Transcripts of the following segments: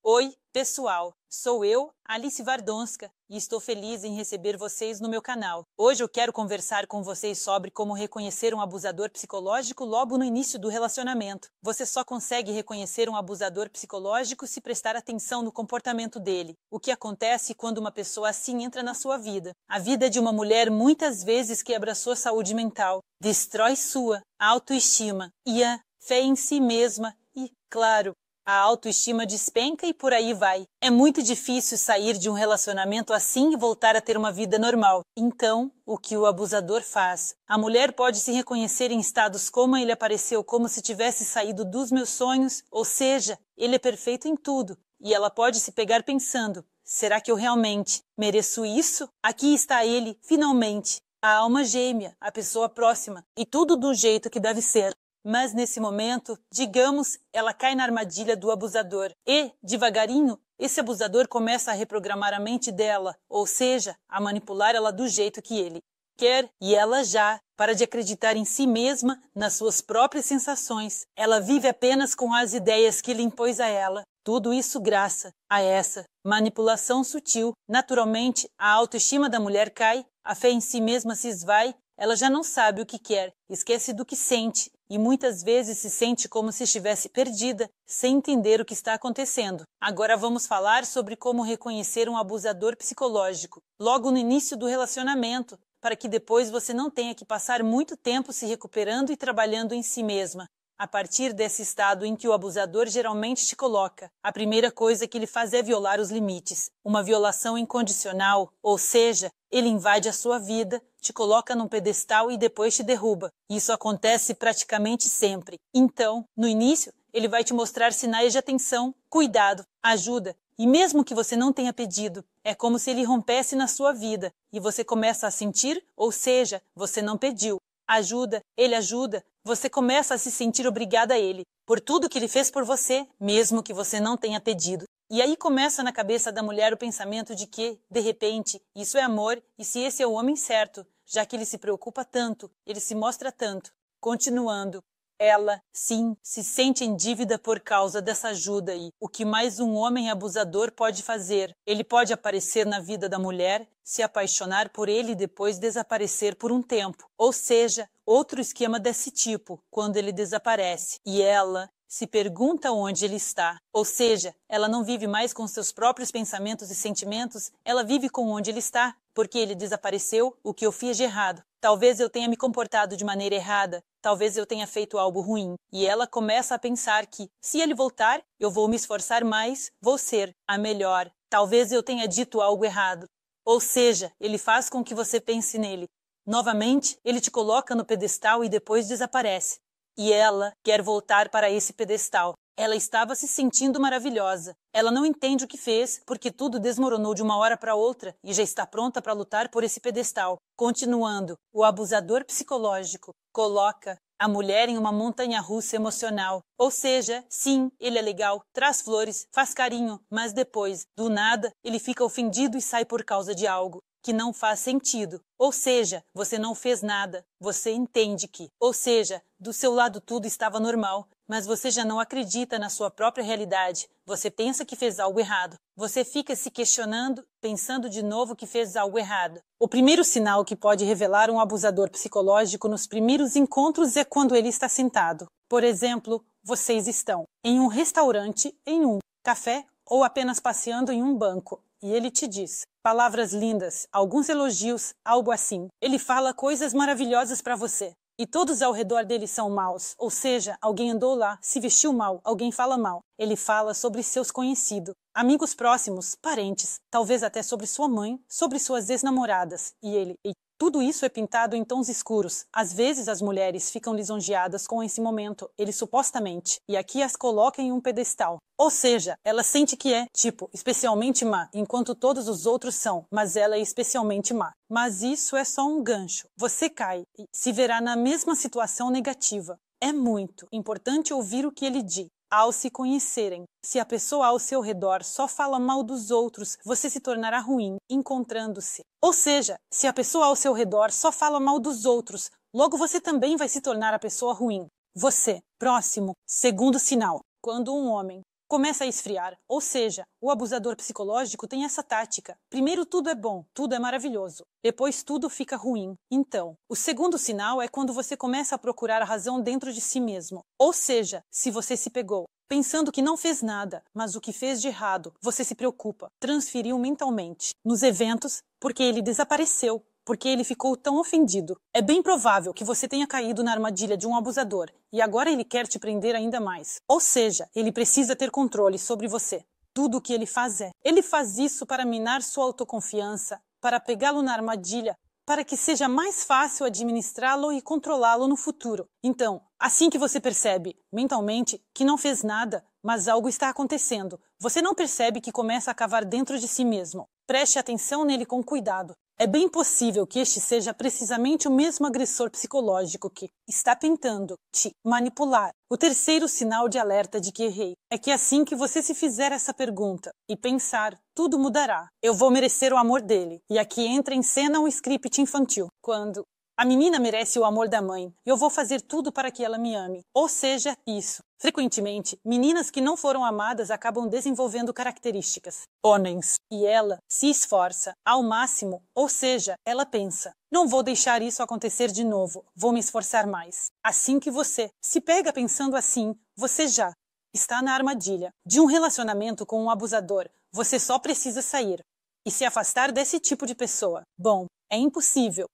Oi, pessoal! Sou eu, Alice Vardonska, e estou feliz em receber vocês no meu canal. Hoje eu quero conversar com vocês sobre como reconhecer um abusador psicológico logo no início do relacionamento. Você só consegue reconhecer um abusador psicológico se prestar atenção no comportamento dele. O que acontece quando uma pessoa assim entra na sua vida? A vida de uma mulher muitas vezes que abraçou saúde mental, destrói sua autoestima e a fé em si mesma e, claro, a autoestima despenca e por aí vai. É muito difícil sair de um relacionamento assim e voltar a ter uma vida normal. Então, o que o abusador faz? A mulher pode se reconhecer em estados como ele apareceu como se tivesse saído dos meus sonhos, ou seja, ele é perfeito em tudo. E ela pode se pegar pensando, será que eu realmente mereço isso? Aqui está ele, finalmente. A alma gêmea, a pessoa próxima, e tudo do jeito que deve ser. Mas nesse momento, digamos, ela cai na armadilha do abusador e, devagarinho, esse abusador começa a reprogramar a mente dela, ou seja, a manipular ela do jeito que ele quer e ela já para de acreditar em si mesma, nas suas próprias sensações. Ela vive apenas com as ideias que ele impôs a ela. Tudo isso graças a essa manipulação sutil. Naturalmente, a autoestima da mulher cai, a fé em si mesma se esvai, ela já não sabe o que quer, esquece do que sente. E muitas vezes se sente como se estivesse perdida, sem entender o que está acontecendo. Agora vamos falar sobre como reconhecer um abusador psicológico, logo no início do relacionamento, para que depois você não tenha que passar muito tempo se recuperando e trabalhando em si mesma. A partir desse estado em que o abusador geralmente te coloca, a primeira coisa que ele faz é violar os limites. Uma violação incondicional, ou seja, ele invade a sua vida, te coloca num pedestal e depois te derruba. Isso acontece praticamente sempre. Então, no início, ele vai te mostrar sinais de atenção, cuidado, ajuda. E mesmo que você não tenha pedido, é como se ele rompesse na sua vida e você começa a sentir, ou seja, você não pediu. Ajuda, ele ajuda, você começa a se sentir obrigada a ele, por tudo que ele fez por você, mesmo que você não tenha pedido. E aí começa na cabeça da mulher o pensamento de que, de repente, isso é amor e se esse é o homem certo, já que ele se preocupa tanto, ele se mostra tanto. Continuando, ela, sim, se sente em dívida por causa dessa ajuda e o que mais um homem abusador pode fazer? Ele pode aparecer na vida da mulher, se apaixonar por ele e depois desaparecer por um tempo. Ou seja, outro esquema desse tipo, quando ele desaparece. E ela se pergunta onde ele está. Ou seja, ela não vive mais com seus próprios pensamentos e sentimentos, ela vive com onde ele está, porque ele desapareceu, o que eu fiz de errado. Talvez eu tenha me comportado de maneira errada, talvez eu tenha feito algo ruim. E ela começa a pensar que, se ele voltar, eu vou me esforçar mais, vou ser a melhor. Talvez eu tenha dito algo errado. Ou seja, ele faz com que você pense nele. Novamente, ele te coloca no pedestal e depois desaparece. E ela quer voltar para esse pedestal. Ela estava se sentindo maravilhosa. Ela não entende o que fez, porque tudo desmoronou de uma hora para outra e já está pronta para lutar por esse pedestal. Continuando, o abusador psicológico coloca a mulher em uma montanha-russa emocional. Ou seja, sim, ele é legal, traz flores, faz carinho, mas depois, do nada, ele fica ofendido e sai por causa de algo que não faz sentido. Ou seja, você não fez nada, você entende que. Ou seja, do seu lado tudo estava normal, mas você já não acredita na sua própria realidade. Você pensa que fez algo errado. Você fica se questionando, pensando de novo que fez algo errado. O primeiro sinal que pode revelar um abusador psicológico nos primeiros encontros é quando ele está sentado. Por exemplo, vocês estão em um restaurante, em um café ou apenas passeando em um banco. E ele te diz palavras lindas, alguns elogios, algo assim. Ele fala coisas maravilhosas para você. E todos ao redor dele são maus, ou seja, alguém andou lá, se vestiu mal, alguém fala mal. Ele fala sobre seus conhecidos, amigos próximos, parentes, talvez até sobre sua mãe, sobre suas ex-namoradas. E tudo isso é pintado em tons escuros. Às vezes as mulheres ficam lisonjeadas com esse momento, ele supostamente, e aqui as coloca em um pedestal. Ou seja, ela sente que é, tipo, especialmente má, enquanto todos os outros são, mas ela é especialmente má. Mas isso é só um gancho. Você cai e se verá na mesma situação negativa. É muito importante ouvir o que ele diz. Ao se conhecerem, se a pessoa ao seu redor só fala mal dos outros, você se tornará ruim, encontrando-se. Ou seja, se a pessoa ao seu redor só fala mal dos outros, logo você também vai se tornar a pessoa ruim. Você, próximo, segundo sinal. Quando um homem começa a esfriar. Ou seja, o abusador psicológico tem essa tática. Primeiro tudo é bom, tudo é maravilhoso. Depois tudo fica ruim. Então, o segundo sinal é quando você começa a procurar a razão dentro de si mesmo. Ou seja, se você se pegou pensando que não fez nada, mas o que fez de errado, você se preocupa, transferiu mentalmente nos eventos porque ele desapareceu, porque ele ficou tão ofendido. É bem provável que você tenha caído na armadilha de um abusador e agora ele quer te prender ainda mais. Ou seja, ele precisa ter controle sobre você. Tudo o que ele faz ele faz isso para minar sua autoconfiança, para pegá-lo na armadilha, para que seja mais fácil administrá-lo e controlá-lo no futuro. Então, assim que você percebe, mentalmente, que não fez nada, mas algo está acontecendo, você não percebe que começa a cavar dentro de si mesmo. Preste atenção nele com cuidado. É bem possível que este seja precisamente o mesmo agressor psicológico que está tentando te manipular. O terceiro sinal de alerta de que errei é que assim que você se fizer essa pergunta e pensar, tudo mudará. Eu vou merecer o amor dele. E aqui entra em cena um script infantil. Quando a menina merece o amor da mãe, eu vou fazer tudo para que ela me ame. Ou seja, isso. Frequentemente, meninas que não foram amadas acabam desenvolvendo características homens, e ela se esforça ao máximo, ou seja, ela pensa, não vou deixar isso acontecer de novo, vou me esforçar mais. Assim que você se pega pensando assim, você já está na armadilha de um relacionamento com um abusador. Você só precisa sair e se afastar desse tipo de pessoa. Bom, é impossível.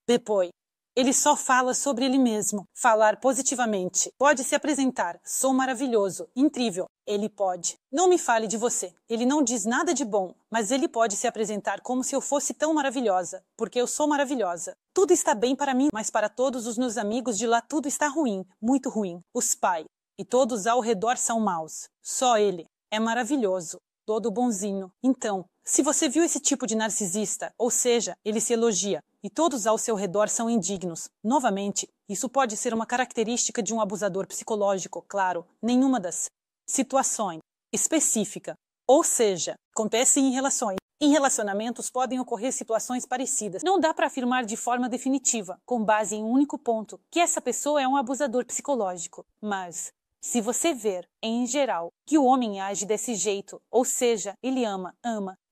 Depois, ele só fala sobre ele mesmo. Falar positivamente. Pode se apresentar. Sou maravilhoso. Incrível. Ele pode. Não me fale de você. Ele não diz nada de bom, mas ele pode se apresentar como se eu fosse tão maravilhosa, porque eu sou maravilhosa. Tudo está bem para mim, mas para todos os meus amigos de lá tudo está ruim, muito ruim. Os pais e todos ao redor são maus. Só ele é maravilhoso, todo bonzinho. Então, se você viu esse tipo de narcisista, ou seja, ele se elogia, e todos ao seu redor são indignos. Novamente, isso pode ser uma característica de um abusador psicológico, claro, nenhuma das situações específica. Ou seja, acontece em relações. Em relacionamentos podem ocorrer situações parecidas. Não dá para afirmar de forma definitiva, com base em um único ponto, que essa pessoa é um abusador psicológico. Mas, se você ver, em geral, que o homem age desse jeito, ou seja, ele ama,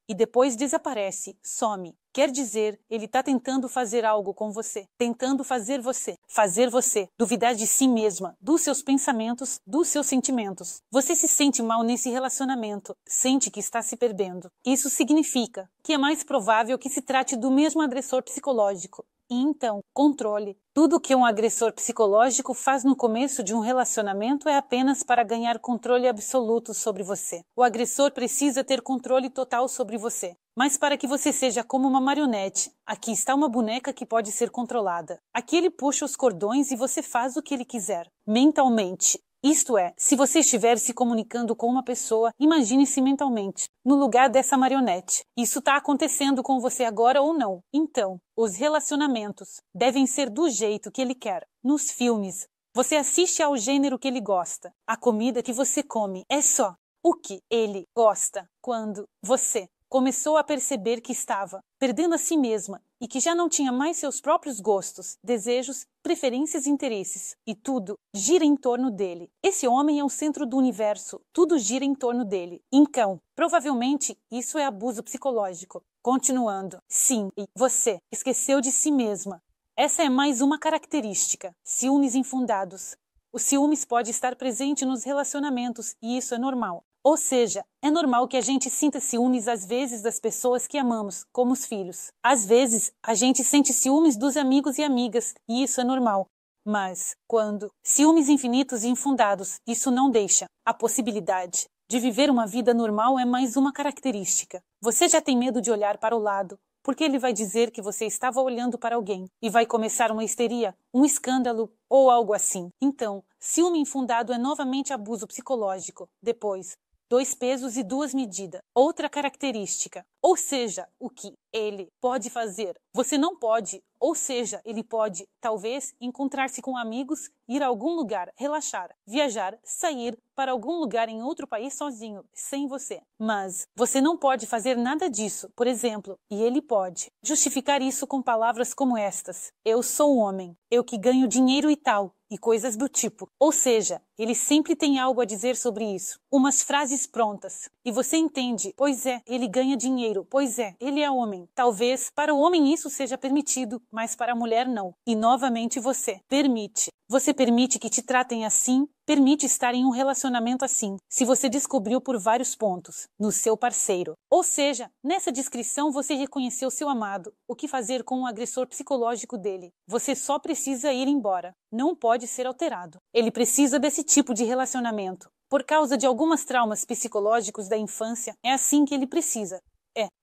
e depois desaparece, some. Quer dizer, ele está tentando fazer algo com você, tentando fazer você duvidar de si mesma, dos seus pensamentos, dos seus sentimentos. Você se sente mal nesse relacionamento, sente que está se perdendo. Isso significa que é mais provável que se trate do mesmo agressor psicológico. E então, controle. Tudo que um agressor psicológico faz no começo de um relacionamento é apenas para ganhar controle absoluto sobre você. O agressor precisa ter controle total sobre você. Mas para que você seja como uma marionete, aqui está uma boneca que pode ser controlada. Aqui ele puxa os cordões e você faz o que ele quiser, mentalmente. Isto é, se você estiver se comunicando com uma pessoa, imagine-se mentalmente, no lugar dessa marionete. Isso está acontecendo com você agora ou não? Então, os relacionamentos devem ser do jeito que ele quer. Nos filmes, você assiste ao gênero que ele gosta. A comida que você come é só o que ele gosta. Quando você começou a perceber que estava perdendo a si mesma e que já não tinha mais seus próprios gostos, desejos, preferências e interesses, e tudo gira em torno dele. Esse homem é o centro do universo, tudo gira em torno dele. Então, provavelmente, isso é abuso psicológico. Continuando, sim, e você esqueceu de si mesma. Essa é mais uma característica, ciúmes infundados. O ciúmes pode estar presente nos relacionamentos, e isso é normal. Ou seja, é normal que a gente sinta ciúmes às vezes das pessoas que amamos, como os filhos. Às vezes, a gente sente ciúmes dos amigos e amigas, e isso é normal. Mas, quando ciúmes infinitos e infundados, isso não deixa. A possibilidade de viver uma vida normal é mais uma característica. Você já tem medo de olhar para o lado, porque ele vai dizer que você estava olhando para alguém, e vai começar uma histeria, um escândalo ou algo assim. Então, ciúme infundado é novamente abuso psicológico. Depois, 2 pesos e 2 medidas. Outra característica. ou seja, o que ele pode fazer. Você não pode, ou seja, ele pode, talvez, encontrar-se com amigos, ir a algum lugar, relaxar, viajar, sair para algum lugar em outro país sozinho, sem você. Mas você não pode fazer nada disso, por exemplo, e ele pode. Justificar isso com palavras como estas: eu sou um homem, eu que ganho dinheiro e tal, e coisas do tipo. Ou seja, ele sempre tem algo a dizer sobre isso. Umas frases prontas. E você entende, pois é, ele ganha dinheiro, pois é, ele é homem. Talvez para o homem isso seja permitido, mas para a mulher não. E novamente você permite. Você permite que te tratem assim, permite estar em um relacionamento assim, se você descobriu por vários pontos, no seu parceiro. Ou seja, nessa descrição você reconheceu seu amado, o que fazer com o agressor psicológico dele. Você só precisa ir embora. Não pode ser alterado. Ele precisa desse tipo de relacionamento. Por causa de alguns traumas psicológicos da infância, é assim que ele precisa.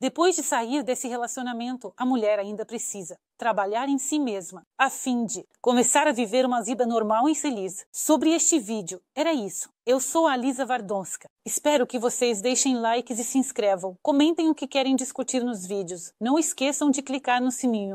Depois de sair desse relacionamento, a mulher ainda precisa trabalhar em si mesma, a fim de começar a viver uma vida normal e feliz. Sobre este vídeo, era isso. Eu sou a Lisa Wardonska. Espero que vocês deixem likes e se inscrevam. Comentem o que querem discutir nos vídeos. Não esqueçam de clicar no sininho.